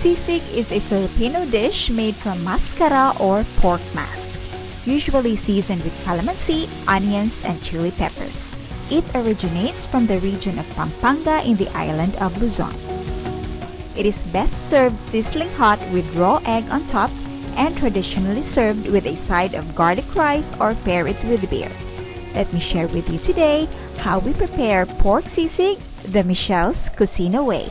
Sisig is a Filipino dish made from maskara or pork mask, usually seasoned with calamansi, onions, and chili peppers. It originates from the region of Pampanga in the island of Luzon. It is best served sizzling hot with raw egg on top and traditionally served with a side of garlic rice or pair it with beer. Let me share with you today how we prepare pork sisig the Michelle's Cuisine way.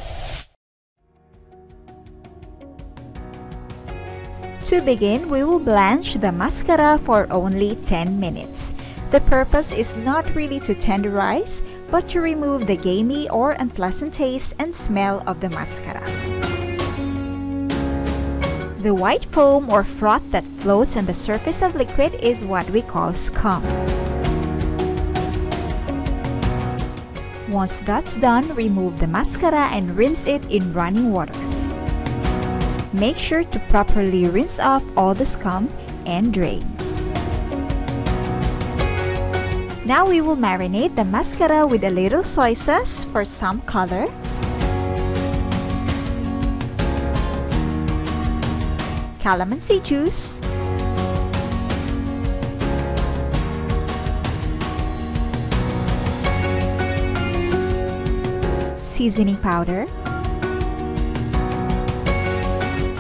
To begin, we will blanch the maskara for only 10 minutes. The purpose is not really to tenderize, but to remove the gamey or unpleasant taste and smell of the maskara. The white foam or froth that floats on the surface of liquid is what we call scum. Once that's done, remove the maskara and rinse it in running water. Make sure to properly rinse off all the scum and drain. Now we will marinate the maskara with a little soy sauce for some color, calamansi juice, seasoning powder,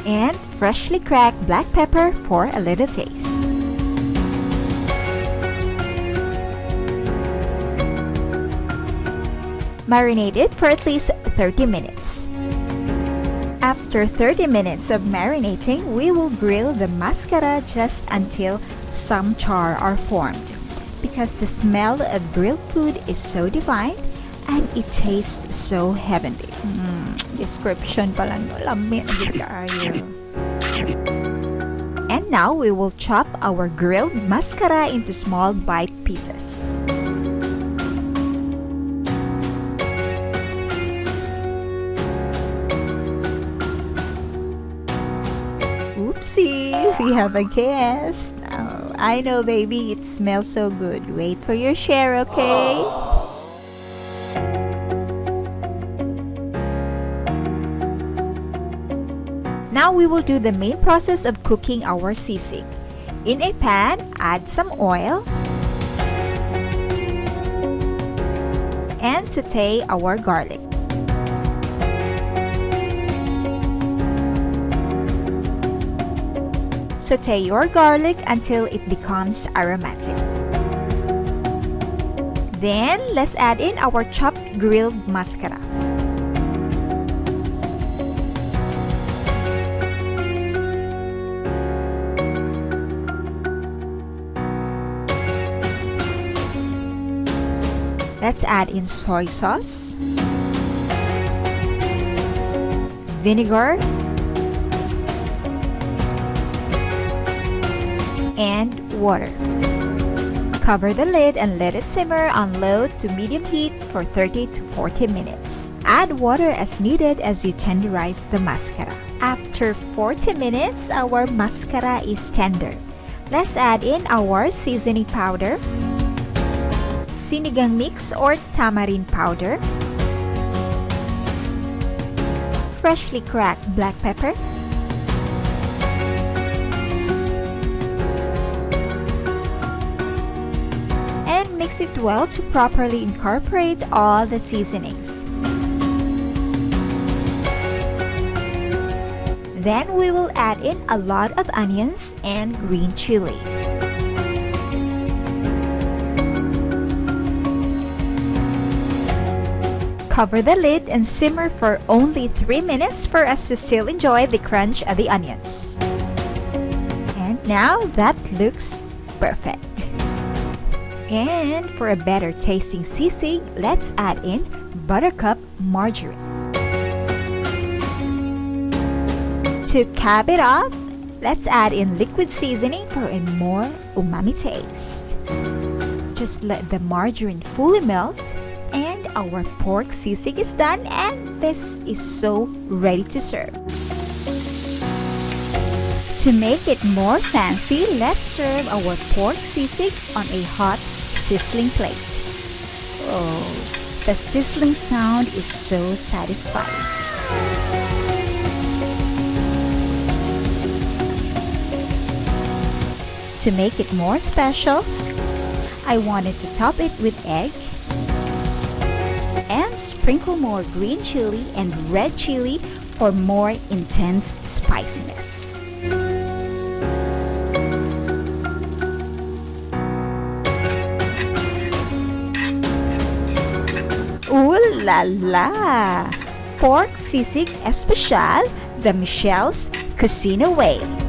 and freshly cracked black pepper for a little taste. Marinate it for at least 30 minutes. After 30 minutes of marinating, we will grill the maskara just until some char are formed, because the smell of grilled food is so divine and it tastes so heavenly. Description pa lang, lami na gid kaayo. And now we will chop our grilled maskara into small bite pieces. Oopsie, we have a guest. Oh, I know, baby, it smells so good. Wait for your share, okay? Now we will do the main process of cooking our sisig. In a pan, add some oil and saute our garlic. Saute your garlic until it becomes aromatic. Then, let's add in our chopped grilled maskara. Let's add in soy sauce, vinegar, and water. Cover the lid and let it simmer on low to medium heat for 30 to 40 minutes. Add water as needed as you tenderize the maskara. After 40 minutes, our maskara is tender. Let's add in our seasoning powder, Sinigang mix or tamarind powder, freshly cracked black pepper, and mix it well to properly incorporate all the seasonings. Then we will add in a lot of onions and green chili. Cover the lid and simmer for only 3 minutes for us to still enjoy the crunch of the onions. And now that looks perfect. And for a better tasting sisig, let's add in buttercup margarine. To cap it off, let's add in liquid seasoning for a more umami taste. Just let the margarine fully melt, and our pork sisig is done, and this is so ready to serve. To make it more fancy, let's serve our pork sisig on a hot sizzling plate. Oh, the sizzling sound is so satisfying. To make it more special, I wanted to top it with egg and sprinkle more green chili and red chili for more intense spiciness. Ooh la la! Pork Sisig Especial, the Michelle's Cuisine Way.